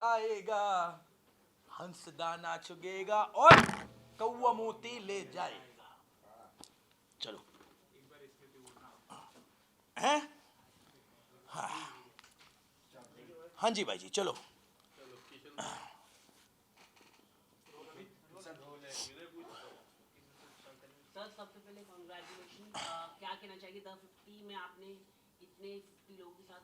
आएगा, हंस दाना चुगेगा और कौवा मोती ले जाएगा। चलो हैं। हाँ जी भाई जी, चलो। सर सबसे पहले कॉन्ग्रेचुलेशन। क्या कहना चाहिए द 50 में आपने इतने 50 लोगों के साथ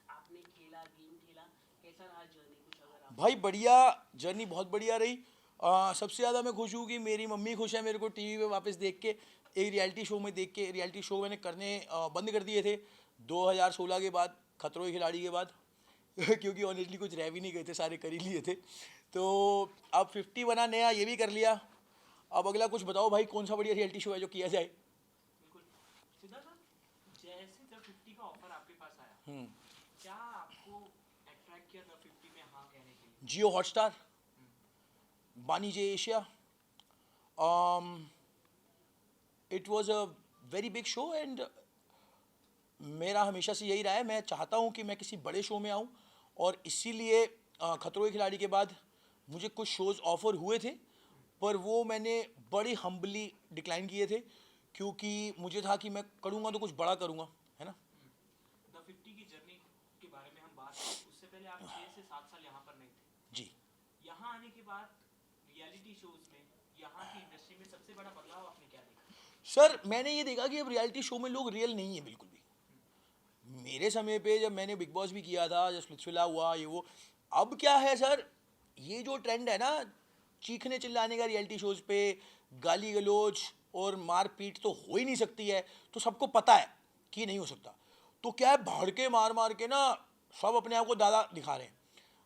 आपने खेला, गेम खेला, कैसा रहा जर्नी? कुछ अगर आप भाई बढ़िया जर्नी, बहुत बढ़िया रही। सबसे ज़्यादा मैं खुश हूँ कि मेरी मम्मी खुश है मेरे को टीवी पे वापस देख के, एक रियलिटी शो में देख के। रियलिटी शो मैंने करने बंद कर दिए थे 2016 के बाद, खतरों के खिलाड़ी के बाद क्योंकि ऑनेस्टली कुछ रह भी नहीं गए थे, सारे कर ही लिए थे। तो अब 50 बना नया, ये भी कर लिया। अब अगला कुछ बताओ भाई, कौन सा बढ़िया रियलिटी शो है जो किया जाए। बिल्कुल सीधा सर, जैसे द 50 का ऑफर आपके पास आया, क्या आपको अट्रैक्ट किया द 50 में हाँ कहने के लिए? Jio Hotstar, Banijay Asia. It was a very big show and मेरा हमेशा से यही रहा है, मैं चाहता हूँ कि मैं किसी बड़े शो में आऊँ। और इसीलिए खतरों के खिलाड़ी के बाद मुझे कुछ शोज़ ऑफर हुए थे, पर वो मैंने बड़ी हम्बली डिक्लाइन किए थे, क्योंकि मुझे था कि मैं करूँगा तो कुछ बड़ा करूँगा, है ना। द 50 की जर्नी के बारे में हम बात करें, उससे पहले आप 6 से 7 साल यहाँ पर नहीं थे। जी यहाँ आने के बाद रियलिटी शोज में, यहाँ की इंडस्ट्री में सबसे बड़ा बदलाव आपने क्या देखा? सर, मैंने ये देखा कि अब रियलिटी शो में लोग रियल नहीं है बिल्कुल भी। मेरे समय पे जब मैंने बिग बॉस भी किया था, जब स्प्लिट्सविला हुआ ये वो, अब क्या है सर, ये जो ट्रेंड है ना, चीखने चिल्लाने का रियलिटी शोज पे, गाली गलौज और मारपीट तो हो ही नहीं सकती है, तो सबको पता है कि नहीं हो सकता। तो क्या है, भाड़ के मार मार के ना सब अपने आप को दादा दिखा रहे हैं।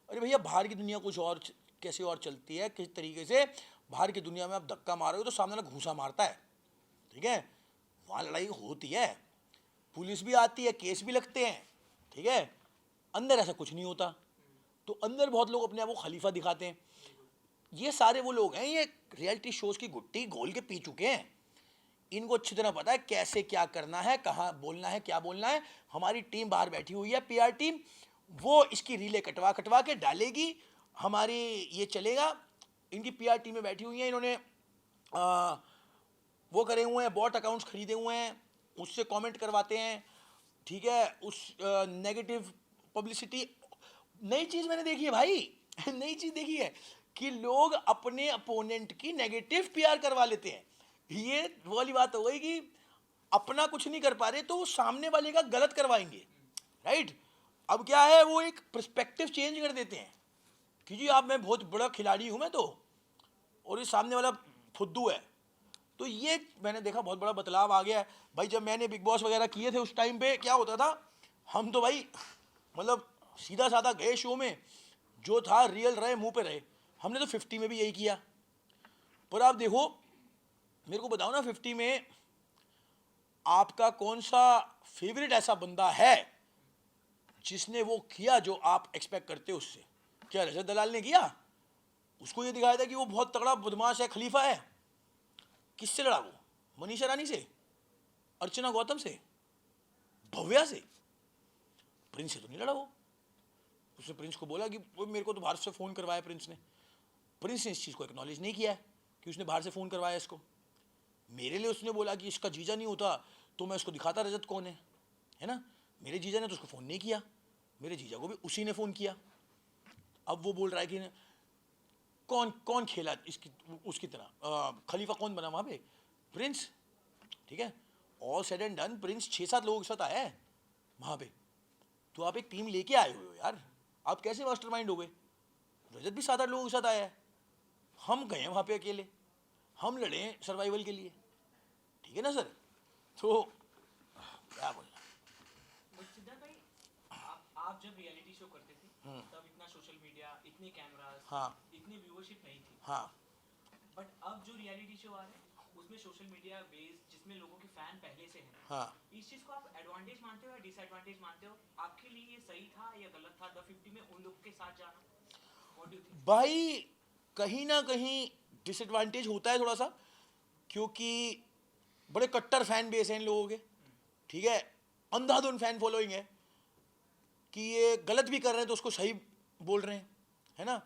अरे भैया, बाहर की दुनिया कुछ और कैसे और चलती है, किस तरीके से बाहर की दुनिया में आप धक्का मारोगे तो सामने वाला घूसा मारता है, ठीक है। वहाँ लड़ाई होती है, पुलिस भी आती है, केस भी लगते हैं, ठीक है। अंदर ऐसा कुछ नहीं होता। तो अंदर बहुत लोग अपने आप को खलीफा दिखाते हैं। ये सारे वो लोग हैं, ये रियलिटी शोज की गुट्टी घोल के पी चुके हैं। इनको अच्छी तरह पता है कैसे क्या करना है, कहाँ बोलना है, क्या बोलना है। हमारी टीम बाहर बैठी हुई है, पीआर टीम, वो इसकी रीलें कटवा कटवा के डालेगी, हमारी ये चलेगा। इनकी पीआर टीम में बैठी हुई है, इन्होंने वो करे हुए हैं, बॉट अकाउंट्स खरीदे हुए हैं, उससे कमेंट करवाते हैं, ठीक है। उस नेगेटिव पब्लिसिटी। नई चीज़ मैंने देखी है भाई नई चीज़ देखी है कि लोग अपने अपोनेंट की नेगेटिव पीआर करवा लेते हैं। ये वो वाली बात हो गई कि अपना कुछ नहीं कर पा रहे तो वो सामने वाले का गलत करवाएंगे, राइट। अब क्या है, वो एक पर्सपेक्टिव चेंज कर देते हैं कि जी आप, मैं बहुत बड़ा खिलाड़ी हूँ मैं तो, और ये सामने वाला फुद्दू है। तो ये मैंने देखा, बहुत बड़ा बदलाव आ गया है भाई। जब मैंने बिग बॉस वगैरह किए थे उस टाइम पे क्या होता था, हम तो भाई मतलब सीधा साधा गए शो में, जो था रियल रहे, मुंह पे रहे। हमने तो 50 में भी यही किया। पर आप देखो, मेरे को बताओ ना, 50 में आपका कौन सा फेवरेट ऐसा बंदा है जिसने वो किया जो आप एक्सपेक्ट करते हो उससे? क्या रजत दलाल ने किया? उसको ये दिखाया था कि वो बहुत तगड़ा बदमाश है, खलीफा है। किससे लड़ा वो? मनीषा रानी से, अर्चना गौतम से, भव्या से? प्रिंस से तो नहीं लड़ा वो। उसने प्रिंस को बोला कि वो मेरे को तो बाहर से फ़ोन करवाया प्रिंस ने। प्रिंस ने इस चीज़ को एक्नॉलेज नहीं किया है कि उसने बाहर से फ़ोन करवाया इसको। मेरे लिए उसने बोला कि इसका जीजा नहीं होता तो मैं उसको दिखाता रजत कौन है ना। मेरे जीजा ने तो उसको फ़ोन नहीं किया, मेरे जीजा को भी उसी ने फ़ोन किया। अब वो बोल रहा है कि कौन कौन खेला इसकी उसकी तरह, खलीफा कौन बना वहाँ पे? प्रिंस, ठीक है। All said and done, Prince 6-7 लोगों के साथ आया है वहाँ पे। तो आप एक टीम लेके आए हो यार, आप कैसे मास्टरमाइंड हो गए? रजत भी 7-8 लोगों के साथ आया है, हम गए वहाँ पे अकेले, हम लड़े सर्वाइवल के लिए, ठीक है ना सर। तो क्या बोलना। बट सिद्धार्थ भाई, आप जब रियलिटी शो करते थे तब इतना सोशल मीडिया, इतने कैमरास, हाँ इतनी व्यूअरशिप नहीं थी। हाँ बट अब जो रियलिटी शो आ रहे हैं उसमें सोशल मीडिया बेस्ड, जिसमें लोगों के फैन पहले से हैं, हाँ। इस चीज को आप एडवांटेज मानते हो या डिसएडवांटेज मानते हो? आपके लिए ये सही था या गलत था द 50 में उन लोगों के साथ जाना? What do you think? भाई कहीं ना कहीं डिसएडवांटेज होता है थोड़ा सा, क्योंकि बड़े कट्टर फैन बेस हैं इन लोगों के, ठीक है। अंधाधुन फैन फॉलोइंग है कि ये गलत भी कर रहे हैं तो उसको सही बोल रहे हैं, है ना।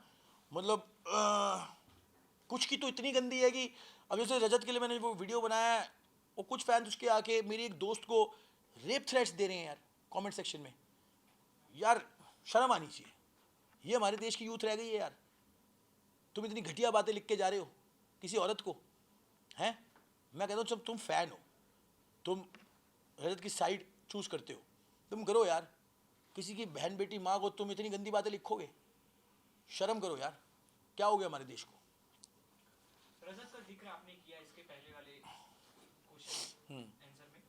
मतलब कुछ की तो इतनी गंदी है कि अब जैसे रजत के लिए मैंने वो वीडियो बनाया है, वो कुछ फैंस उसके आके मेरी एक दोस्त को रेप थ्रेट्स दे रहे हैं यार कमेंट सेक्शन में। यार शर्म आनी चाहिए, ये हमारे देश की यूथ रह गई है यार। तुम इतनी घटिया बातें लिख के जा रहे हो किसी औरत को, हैं। मैं कहता हूँ जब तुम फैन हो, तुम रजत की साइड चूज करते हो, तुम करो यार। किसी की बहन बेटी माँ को तुम इतनी गंदी बातें लिखोगे, शर्म करो यार। क्या हो गया हमारे देश को। रजत का जिक्र आपने किया इसके पहले वाले क्वेश्चन आंसर में।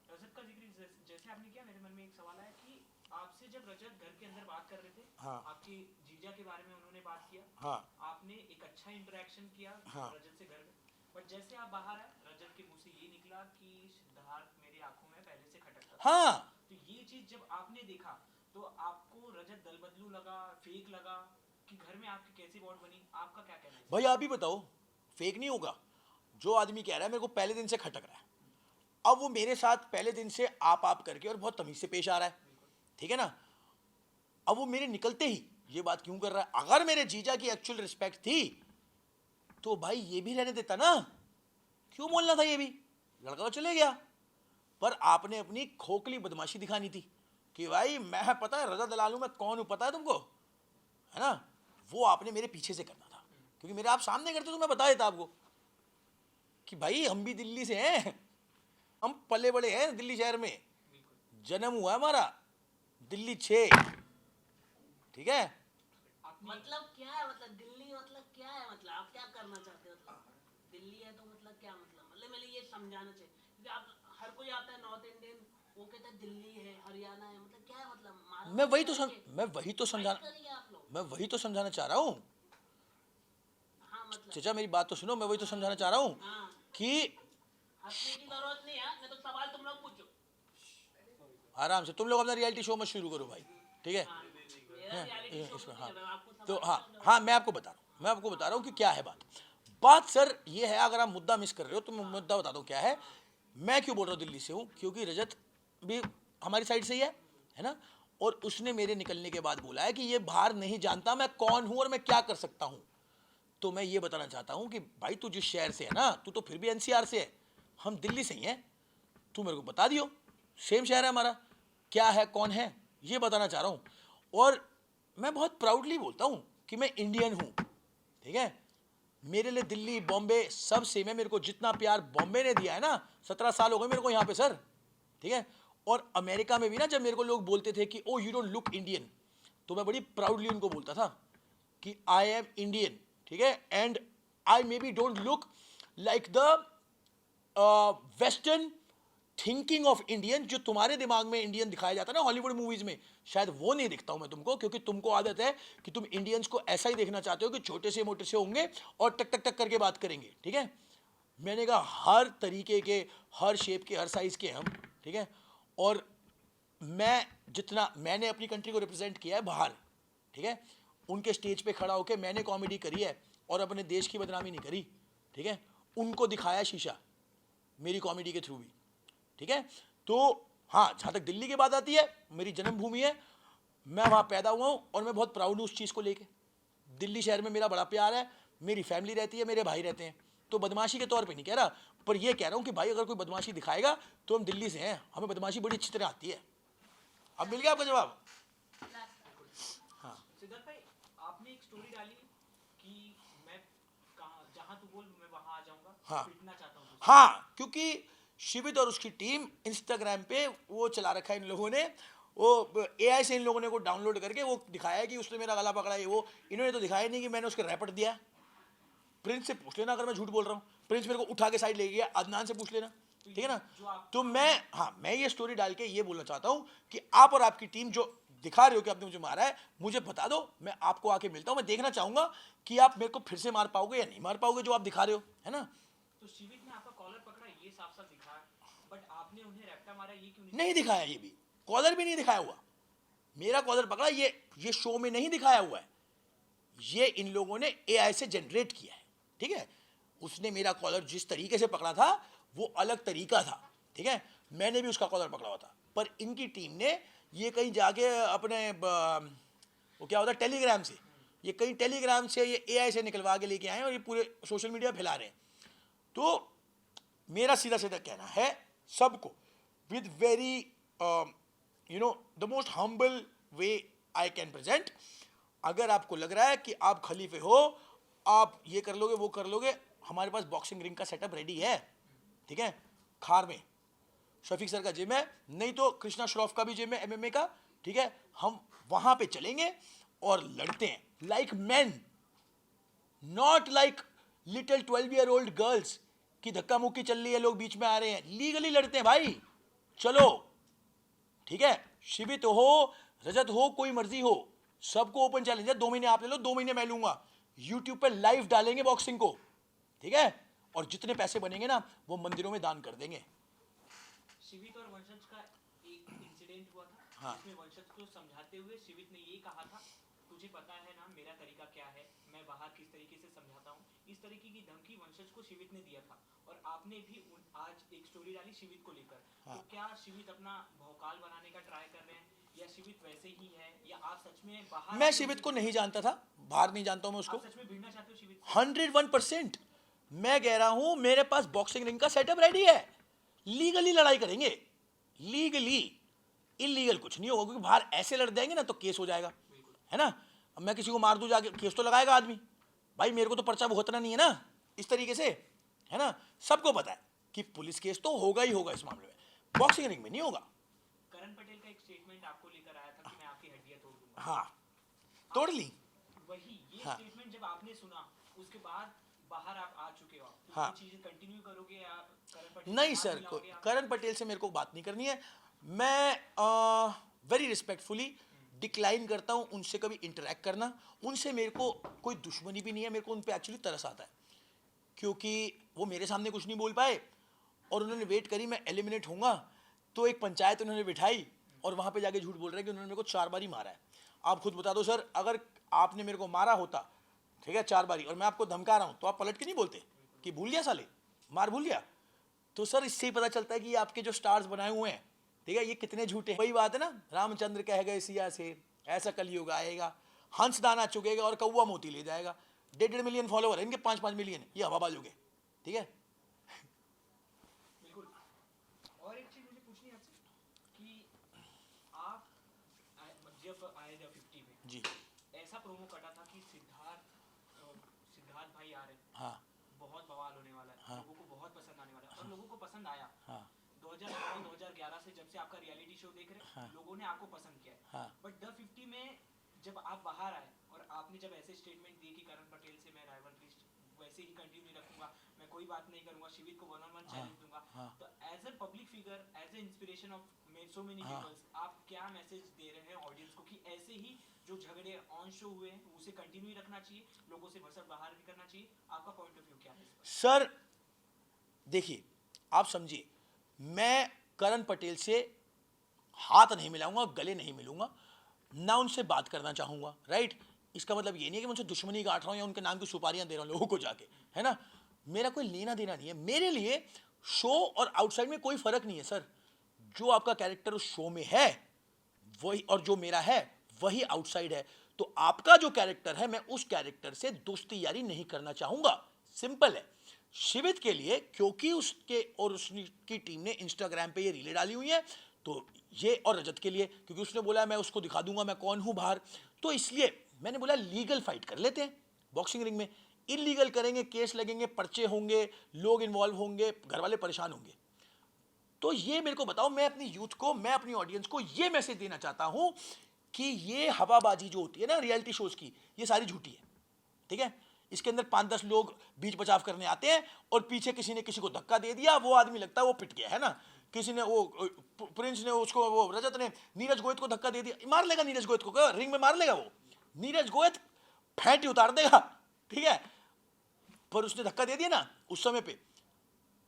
रजत का जिक्र जैसे आपने किया, मेरे मन में एक सवाल आया कि आपसे जब रजत घर के अंदर बात कर रहे थे, हाँ। आपके जीजा के बारे में उन्होंने बात किया, हाँ। आपने एक अच्छा इंटरेक्शन किया हाँ। रजत से घर में, बट जैसे आप बाहर आए रजत के मुंह से ये निकला कि सिद्धार्थ मेरी आंखों में पहले से खटकता था। हाँ। तो ये चीज जब आपने देखा तो आपको रजत दलबदलू लगा, फेक लगा, कि घर में आपकी कैसी बॉन्ड बनी? आपका क्या कहना है? भाई आप ही बताओ, फेक नहीं होगा। जो आदमी कह रहा है मेरे को पहले दिन से खटक रहा है, अब वो मेरे साथ पहले दिन से आप करके और बहुत तमीज से पेश आ रहा है, ठीक है ना। अब वो मेरे निकलते ही ये बात क्यों कर रहा है? अगर मेरे जीजा की एक्चुअल रिस्पेक्ट थी तो भाई ये भी रहने देता ना, क्यों बोलना था? ये भी लड़का तो चले गया, पर आपने अपनी खोखली बदमाशी दिखानी थी कि भाई मैं पता है रजा दलालू मैं कौन हूं, पता है तुमको, है ना। वो आपने मेरे पीछे से करना था, क्योंकि मेरे आप सामने करते तो मैं बता देता आपको कि भाई हम भी दिल्ली से हैं, हम पले बड़े हैं दिल्ली शहर में, जन्म हुआ हमारा दिल्ली 6, ठीक है। मतलब क्या है, मतलब दिल्ली मतलब क्या है, मतलब आप क्या करना चाहते हो? मतलब दिल्ली है तो मतलब क्या मतलब मैंने ये समझाना चाहिए, क्योंकि आप हर कोई आता है नॉर्थ इंडियन, वो कहता है दिल्ली है, हरियाणा है, मतलब क्या है? मतलब मैं वही तो समझाना करिए आप लोग। मैं वही तो समझाना चाह रहा हूँ। हाँ मतलब चाचा मेरी बात तो सुनो, मैं वही तो समझाना चाह रहा हूँ हाँ, कि हंसने की जरूरत नहीं है, मैं तो सवाल तुम लोग पूछो। आराम से तुम लोग अपना रियलिटी शो मत शुरू करो भाई, ठीक है। हाँ, मेरा reality show इसमें नहीं हाँ, है, मैं आपको तो सवाल हाँ पूछ रहा हूँ। हाँ मैं आपको बता रहा हूँ कि क्या है बात सर ये है। अगर आप मुद्दा मिस कर रहे हो तो मैं मुद्दा बता दूँ क्या है। मैं क्यों बोल रहा हूँ दिल्ली से हूँ, क्योंकि रजत भी हमारी साइड से ही है ना। और उसने मेरे निकलने के बाद बोला है कि ये बाहर नहीं जानता मैं कौन हूँ और मैं क्या कर सकता हूँ। तो मैं ये बताना चाहता हूँ कि भाई तू जिस शहर से है ना, तू तो फिर भी एनसीआर से है, हम दिल्ली से ही हैं। तू मेरे को बता दियो, सेम शहर है हमारा, क्या है कौन है ये बताना चाह रहा हूँ। और मैं बहुत प्राउडली बोलता हूँ कि मैं इंडियन हूँ, ठीक है। मेरे लिए दिल्ली बॉम्बे सब सेम है। मेरे को जितना प्यार बॉम्बे ने दिया है ना, 17 साल हो गए मेरे को यहाँ पे सर, ठीक है। और अमेरिका में भी ना जब मेरे को लोग बोलते थे कि ओ यू डोंट लुक इंडियन, तो मैं बड़ी प्राउडली उनको बोलता था कि आई एम इंडियन, ठीक है। And I may be don't look like the western thinking of Indian, जो तुम्हारे दिमाग में इंडियन दिखाया जाता है ना हॉलीवुड मूवीज में, शायद वो नहीं दिखता हूं मैं तुमको, क्योंकि तुमको आदत है कि तुम इंडियंस को ऐसा ही देखना चाहते हो कि छोटे से मोटे से होंगे और टक टक टक करके बात करेंगे, ठीक है। मैंने कहा हर तरीके के, हर शेप के, हर साइज के हम, ठीक है। और मैं जितना मैंने अपनी कंट्री को रिप्रेजेंट किया है बाहर, ठीक है, उनके स्टेज पे खड़ा होकर मैंने कॉमेडी करी है और अपने देश की बदनामी नहीं करी, ठीक है। उनको दिखाया शीशा मेरी कॉमेडी के थ्रू भी, ठीक है। तो हाँ, जहाँ तक दिल्ली की बात आती है, मेरी जन्मभूमि है, मैं वहाँ पैदा हुआ हूँ और मैं बहुत प्राउड हूँ उस चीज़ को लेके। दिल्ली शहर में मेरा बड़ा प्यार है, मेरी फैमिली रहती है, मेरे भाई रहते हैं। तो बदमाशी के तौर पे नहीं कह रहा, पर ये कह रहा हूँ कि भाई अगर कोई बदमाशी दिखाएगा तो हम दिल्ली से हैं, हमें बदमाशी बड़ी अच्छी तरह आती है। अब मिल गया आपका जवाब। सिद्धार्थ भाई, आपने एक स्टोरी डाली कि मैं कहाँ, जहाँ तू बोल मैं वहाँ आ जाऊँगा, हाँ। पिटना चाहता हूँ तुझे। हाँ, क्योंकि शिवित और उसकी टीम इंस्टाग्राम पे वो चला रखा है इन लोगों ने, वो एआई से इन लोगों ने को डाउनलोड करके वो दिखाया है कि उसने मेरा गला पकड़ा है। वो इन्होंने तो दिखाया नहीं कि मैंने उसके रैपट दिया। प्रिंस से पूछ लेना अगर मैं झूठ बोल रहा हूँ, प्रिंस मेरे को उठा के साइड ले गया, अदनान से पूछ लेना, ठीक है ना। तो मैं ये स्टोरी डाल के ये बोलना चाहता हूँ कि आप और आपकी टीम जो दिखा रहे हो कि आपने मुझे मारा है, मुझे बता दो, मैं आपको आके मिलता हूँ। मैं देखना चाहूंगा कि आप मेरे को फिर से मार पाओगे या नहीं मार पाओगे जो आप दिखा रहे हो, है ना। तो शिवित ने आपका कॉलर पकड़ा, ये साफ साफ दिखा, बट आपने उन्हें रैप्टा मारा, ये क्यों नहीं दिखाया, ये भी कॉलर भी नहीं दिखाया हुआ। मेरा कॉलर पकड़ा, ये शो में नहीं दिखाया हुआ है, ये इन लोगों ने एआई से जनरेट किया है, ठीक है। उसने मेरा कॉलर जिस तरीके से पकड़ा था वो अलग तरीका था, ठीक है। मैंने भी उसका कॉलर पकड़ा हुआ था, पर इनकी टीम ने ये कहीं जाके अपने वो क्या होता है टेलीग्राम से ये कहीं टेलीग्राम से, ये एआई से निकलवा के लेके आए हैं और ये पूरे सोशल मीडिया फैला रहे हैं। तो मेरा सीधा सीधा कहना है सबको, with very the most humble way I can present, अगर आपको लग रहा है कि आप खलीफे हो, आप ये कर लोगे वो कर लोगे, हमारे पास बॉक्सिंग रिंग का सेटअप रेडी है, ठीक है, खार में शफीक सर का जिम है, नहीं तो कृष्णा श्रॉफ का भी जिम है एमएमए का, ठीक है, हम वहां पे चलेंगे और लड़ते हैं like man, not like little 12-year-old girls की धक्का मुक्की चल रही है, लोग बीच में आ रहे हैं, लीगली लड़ते हैं भाई, चलो, ठीक है, शिवित हो, रजत हो, कोई मर्जी हो, सबको ओपन चैलेंज है, 2 महीने आप ले लो, 2 महीने मैं लूंगा, यूट्यूब पे लाइव डालेंगे बॉक्सिंग को, ठीक है, और जितने पैसे बनेंगे ना वो मंदिरों में दान कर देंगे। शिवित और वंशज का एक इंसिडेंट हुआ था, हाँ। जिसमें वंशज को समझाते हुए शिवित ने ये कहा था, तुझे पता है ना मेरा तरीका क्या है, मैं बाहर किस तरीके से समझाता हूँ, इस तरीके की धमकी वंशज को शिवित ने दिया था। और आपने भी आज एक स्टोरी डाली शिवित को लेकर, हाँ। तो क्या शिवित अपना भौकाल बनाने का ट्राई कर रहे हैं, या शिवित वैसे ही है, या आप सच में बाहर, मैं शिवित को नहीं जानता था, बाहर नहीं जानता हूं मैं उसको, आप सच में भिड़ना चाहते हो शिवित से? 101%। मैं कह रहा हूं मेरे पास बॉक्सिंग रिंग का सेटअप रेडी है, लीगली लड़ाई करेंगे, लीगली, इलीगल कुछ नहीं होगा, क्योंकि बाहर ऐसे लड़ जाएंगे ना तो केस हो जाएगा, है ना। अब मैं किसी को मार दूं जाके, केस तो लगाएगा आदमी, भाई मेरे को तो पर्चा भुगतना नहीं है ना इस तरीके से, है ना। सबको पता है कि पुलिस केस तो होगा ही होगा इस मामले में, बॉक्सिंग रिंग में नहीं होगा। करण पटेल का एक स्टेटमेंट आपको लेकर आया था कि मैं आपकी हड्डियां तोड़ दूंगा, हाँ, तोड़ ली। वही ये हाँ। स्टेटमेंट जब आपने सुना, उसके बाद बाहर आप आ चुके हो, तो हाँ। वो चीजें कंटिन्यू करोगे या करण पटेल नहीं से हाथ सर, मिलाओगे आप? करण पटेल से मेरे को बात नहीं करनी है, मैं वेरी रिस्पेक्टफुली डिक्लाइन करता हूँ उनसे कभी इंटरेक्ट करना, उनसे मेरे को कोई दुश्मनी भी नहीं है, मेरे को उन पे एक्चुअली तरस आता है, क्योंकि वो मेरे सामने कुछ नहीं बोल पाए और उन्होंने वेट करी मैं एलिमिनेट होऊंगा, तो एक पंचायत उन्होंने बिठाई और वहाँ पे जाके झूठ बोल रहे हैं कि उन्होंने मेरे को 4 बार ही मारा है। आप खुद बता दो सर, अगर आपने मेरे को मारा होता, ठीक है, 4 बारी, और मैं आपको धमका रहा हूँ, तो आप पलट के नहीं बोलते कि भूल गया साले, मार भूल गया। तो सर इससे ही पता चलता है कि ये आपके जो स्टार्स बनाए हुए हैं, ठीक है, ये कितने झूठे हैं। वही बात है ना, रामचंद्र कह गए सिया से, ऐसा कलयुग आएगा, हंस दाना चुगेगा और कौवा मोती ले जाएगा। 1.5 मिलियन फॉलोवर है इनके, 5-5 मिलियन, ये हवाबाज हो गए, ठीक है। बिल्कुल। और एक चीज मुझे पूछनी है आपसे कि आप जब आए जब 50 में जी ऐसा प्रोमो कटा था कि सिद्धार्थ भाई आ रहे, हाँ बहुत बवाल होने वाला है, हाँ। लोगों को बहुत पसंद आने वाला है, और लोगों को पसंद आया। हाँ 2009-2011 से जब से आपका रियलिटी शो देख रहे हैं, हाँ। लोगों ने आपको पसंद किया है। हाँ। बट द 50 में जब आप बाहर आए और आपने जब ऐसे स्टेटमेंट दिए कि करण पटेल से मैं राइवलरी वैसे ही कंटिन्यू रखूंगा, मैं कोई बात नहीं करूंगा, शिवित को 1-on-1 चैलेंज दूंगा, हाँ। तो as a public figure, as a inspiration of so many हाँ। पीपल्स, आप क्या मैसेज दे रहे हैं ऑडियंस को कि ऐसे ही जो झगड़े ऑन शो हुए हैं उसे कंटिन्यू रखना चाहिए, लोगों से भसड़ बाहर भी करना चाहिए, आपका पॉइंट ऑफ व्यू क्या है इस पर? सर देखिए, आप समझिए, मैं करण पटेल से हाथ नहीं मिलाऊंगा, गले नहीं मिलूंगा, ना उनसे बात करना चाहूंगा, राइट। इसका मतलब ये नहीं है कि मैं उनसे दुश्मनी गांठ रहा हूं या उनके नाम की सुपारियां दे रहा हूं लोगों को जाके, है ना। मेरा कोई लेना देना नहीं है, मेरे लिए शो और आउटसाइड में कोई फर्क नहीं है सर। जो आपका कैरेक्टर उस शो में है वही, और जो मेरा है वही आउटसाइड है। तो आपका जो कैरेक्टर है, मैं उस कैरेक्टर से दोस्ती यारी नहीं करना चाहूंगा, सिंपल है। शिवित के लिए, क्योंकि उसके और उसकी टीम ने इंस्टाग्राम पे ये रीलें डाली हुई हैं, तो ये, और रजत के लिए क्योंकि उसने बोला मैं उसको दिखा दूंगा मैं कौन हूं बाहर, तो इसलिए मैंने बोला लीगल फाइट कर लेते हैं बॉक्सिंग रिंग में। इलीगल करेंगे, केस लगेंगे, पर्चे होंगे, लोग इन्वॉल्व होंगे, घर वाले परेशान होंगे। तो ये मेरे को बताओ, मैं अपनी यूथ को, मैं अपनी ऑडियंस को ये मैसेज देना चाहता हूं कि ये हवाबाजी जो होती है ना रियलिटी शोज की, ये सारी झूठी है, ठीक है। इसके अंदर 5-10 लोग बीच बचाव करने आते हैं और पीछे किसी ने किसी को धक्का दे दिया, वो आदमी लगता है वो पिट गया, है ना। किसी ने, वो प्रिंस ने उसको, वो रजत ने नीरज गोयत को धक्का दे दिया, मार लेगा नीरज गोयत को, क्या रिंग में मार लेगा वो? नीरज गोयत फैंटी उतार देगा, ठीक है। पर उसने धक्का दे दिया ना उस समय पे,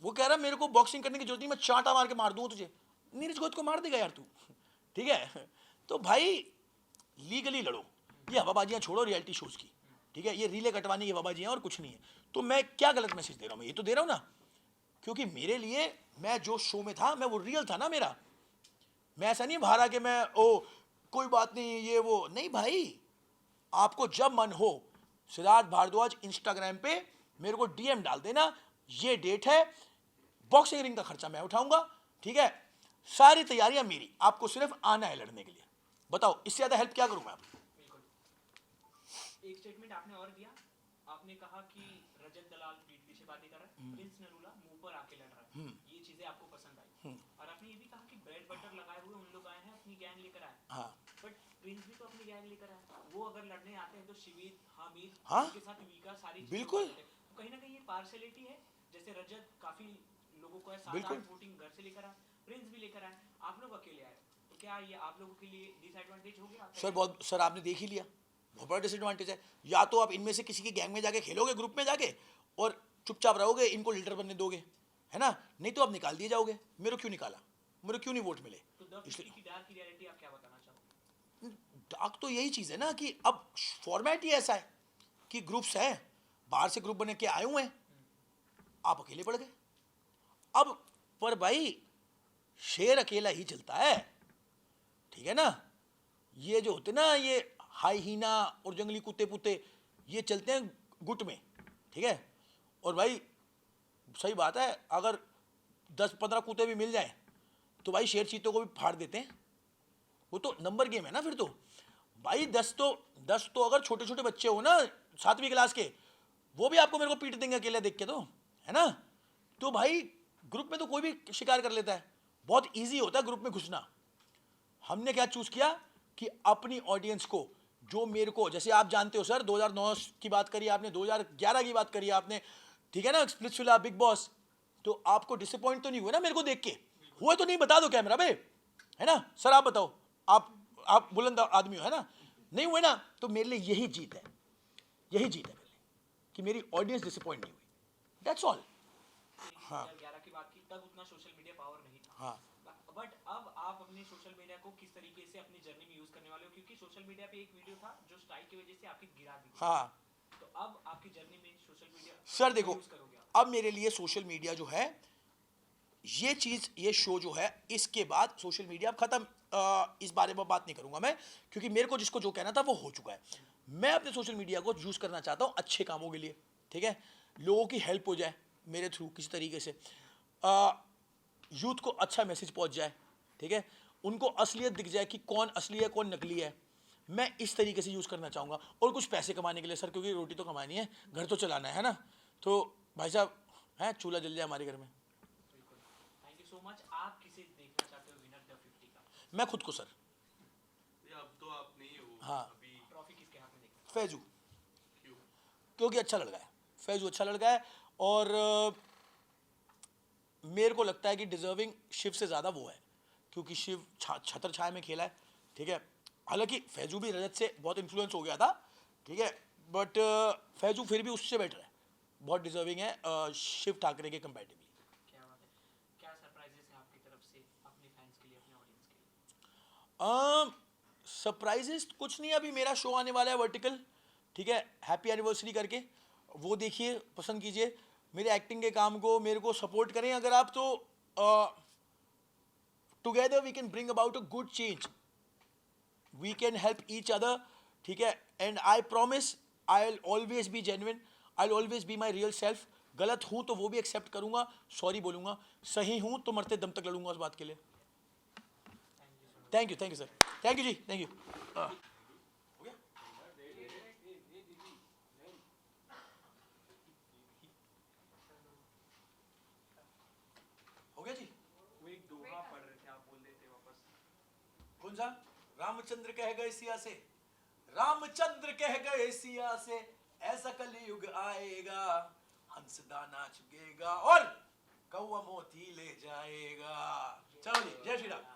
वो कह रहा मेरे को बॉक्सिंग करने की जरूरत नहीं, मैं चांटा मार के मार दूंगा तुझे। नीरज गोयत को मार देगा यार तू, ठीक है। तो भाई लीगली लड़ो, ये हवाबाजियां छोड़ो रियलिटी शोज की, ठीक है। ये रीले कटवाने की हवाबाजियां और कुछ नहीं है। तो मैं क्या गलत मैसेज दे रहा हूं? मैं ये तो दे रहा हूं ना, क्योंकि मेरे लिए, मैं जो शो में था मैं वो रियल था ना मेरा। मैं ऐसा नहीं बाहर आके मैं कोई बात नहीं ये वो नहीं भाई, आपको जब मन हो सिद्धार्थ भारद्वाज इंस्टाग्राम पे मेरे को डीएम डाल देना, ये डेट है, बॉक्सिंग रिंग का खर्चा मैं उठाऊंगा, ठीक है, सारी तैयारियां मेरी, आपको सिर्फ आना है लड़ने के लिए। बताओ इससे ज्यादा हेल्प क्या करूं मैं आपको? बिल्कुल। एक स्टेटमेंट आपने और दिया, आपने कहा कि रजत दलाल पीठ पीछे बातें कर रहा है, प्रिंस नरूला मुंह पर आके लड़ रहा है, ये चीजें आपको पसंद आई। और आपने ये भी कहा कि ब्रेड बटर लगाए हुए उन लोग आए हैं, अपनी गैंग लेकर आए। हाँ, बट प्रिंस भी तो अपनी गैंग लेकर आए, वो अगर लड़ने आते हैं तो शिविर, हामिद, हाँ, उनके साथ विका, सारी चीजें बिल्कुल। होती हैं। तो कहीं ना कहीं ये पार्शियलिटी है, जैसे रजत काफी लोगों को है, बिल्कुल। 7-8 वोटिंग घर से लेकर आए, प्रिंस भी लेकर आए, आप लोग अकेले आए, तो क्या ये आप लोगों के लिए डिसएडवांटेज हो गया? सर बहुत, सर आपने देख ही लिया, बहुत बड़ा डिसएडवांटेज है। या तो आप इनमें से किसी की गैंग में जाके खेलोगे, ग्रुप में जाके, और चुपचाप रहोगे, इनको लीडर बनने दोगे, है ना, नहीं तो आप निकाल दिए जाओगे। मेरे को क्यों निकाला, मेरे को क्यों नहीं वोट मिले? तो इसलिए की डार्क रियलिटी आप क्या बताना चाहोगे? डार्क तो यही चीज़ है ना कि अब फॉर्मेट ही ऐसा है कि ग्रुप्स हैं, बाहर से ग्रुप बने के आए हुए हैं, आप अकेले पड़ गए। अब पर भाई शेर अकेला ही चलता है, ठीक है ना, ये जो होते ना ये हाई हीना और जंगली कुत्ते पुत्ते, ये चलते हैं गुट में, ठीक है। और भाई सही बात है, अगर 10-15 कुत्ते भी मिल जाएं तो भाई शेर चीतों को भी फाड़ देते हैं, वो तो नंबर गेम है ना। फिर तो भाई 10 तो अगर छोटे छोटे बच्चे हो ना 7वीं क्लास के, वो भी आपको मेरे को पीट देंगे अकेले देख के, तो है ना। तो भाई ग्रुप में तो कोई भी शिकार कर लेता है, बहुत इजी होता है ग्रुप में घुसना। हमने क्या चूज किया कि अपनी ऑडियंस को, जो मेरे को, जैसे आप जानते हो सर 2009 की बात करी आपने, 2011 की बात करी आपने, ठीक है ना, स्प्लिट्सविला, बिग बॉस, तो आपको डिसअपॉइंट तो नहीं हुए ना मेरे को देख के? हुए तो नहीं, बता दो कैमरा पे, है ना सर, आप बताओ, आप बुलंद आदमी हो, है ना, नहीं हुए ना, तो मेरे लिए यही जीत है, यही जीत है मेरे लिए कि मेरी ऑडियंस डिसअपॉइंट नहीं हुई, दैट्स ऑल। हाँ 2011 की बात की, तब उतना सोशल मीडिया पावर नहीं था। हाँ, बट अब आप अपने सोशल मीडिया को किस तरीके से अपनी जर्नी में यूज करने वाले हो? क्योंकि सोशल मीडिया पे एक वीडियो था जो स्ट्राइक की वजह से आपकी गिरा दी गई। हाँ तो अब आपकी जर्नी में सोशल मीडिया सर देखो, यूज करोगे आप? अब मेरे लिए सोशल मीडिया जो है, ये चीज़, ये शो जो है, इसके बाद सोशल मीडिया अब खत्म। इस बारे में बात नहीं करूंगा मैं, क्योंकि मेरे को जिसको जो कहना था वो हो चुका है। मैं अपने सोशल मीडिया को यूज़ करना चाहता हूँ अच्छे कामों के लिए, ठीक है, लोगों की हेल्प हो जाए मेरे थ्रू किसी तरीके से, यूथ को अच्छा मैसेज पहुँच जाए, ठीक है, उनको असलियत दिख जाए कि कौन असली है कौन नकली है। मैं इस तरीके से यूज़ करना चाहूँगा, और कुछ पैसे कमाने के लिए सर, क्योंकि रोटी तो कमानी है, घर तो चलाना है ना। तो भाई साहब है, चूल्हा जल जाए हमारे घर में। बिल्कुल, थैंक यू सो मच। आप किसे देखना चाहते हो विनर द 50 का? मैं खुद को सर। अब तो आप नहीं हो। हाँ। अभी ट्रॉफी किसके हाथ में देखना? फैजू, क्यों? क्योंकि अच्छा लड़का है, फैजू अच्छा लड़का है, और मेरे को लगता है कि डिजर्विंग शिव से ज़्यादा वो है, क्योंकि शिव छत्र छाया में खेला है, ठीक है। हालांकि फैजू भी रजत से बहुत इन्फ्लुएंस हो गया था, ठीक है, बट फैजू फिर भी उससे बेटर है, बहुत डिजर्विंग है शिव ठाकरे के कंपैरेटिवली। क्या बात है, क्या सरप्राइजेस है आपकी तरफ से अपने फैंस के लिए, अपने ऑडियंस के लिए? सरप्राइजेस कुछ नहीं, अभी मेरा शो आने वाला है वर्टिकल, ठीक है, हैप्पी एनिवर्सरी करके, वो देखिए, पसंद कीजिए मेरे एक्टिंग के काम को, मेरे को सपोर्ट करें अगर आप, तो together we can bring about a good change, we can help each other, ठीक है। And I promise I will always be genuine, I will always be my real self. गलत हूँ तो वो भी एक्सेप्ट करूँगा, सॉरी बोलूँगा, सही हूँ तो मरते दम तक लड़ूंगा उस बात के लिए। Thank you sir, thank you जी, थैंक यू। हो गया जी? वो एक दोहा पढ़ रहे थे, आप बोल रहे थे वापस। कौन सा? रामचंद्र कह गए सिया से, रामचंद्र कह गए सिया से, ऐसा कलयुग आएगा, हंस दाना चुगेगा और कौवा मोती ले जाएगा। चलो जी, जय श्री राम।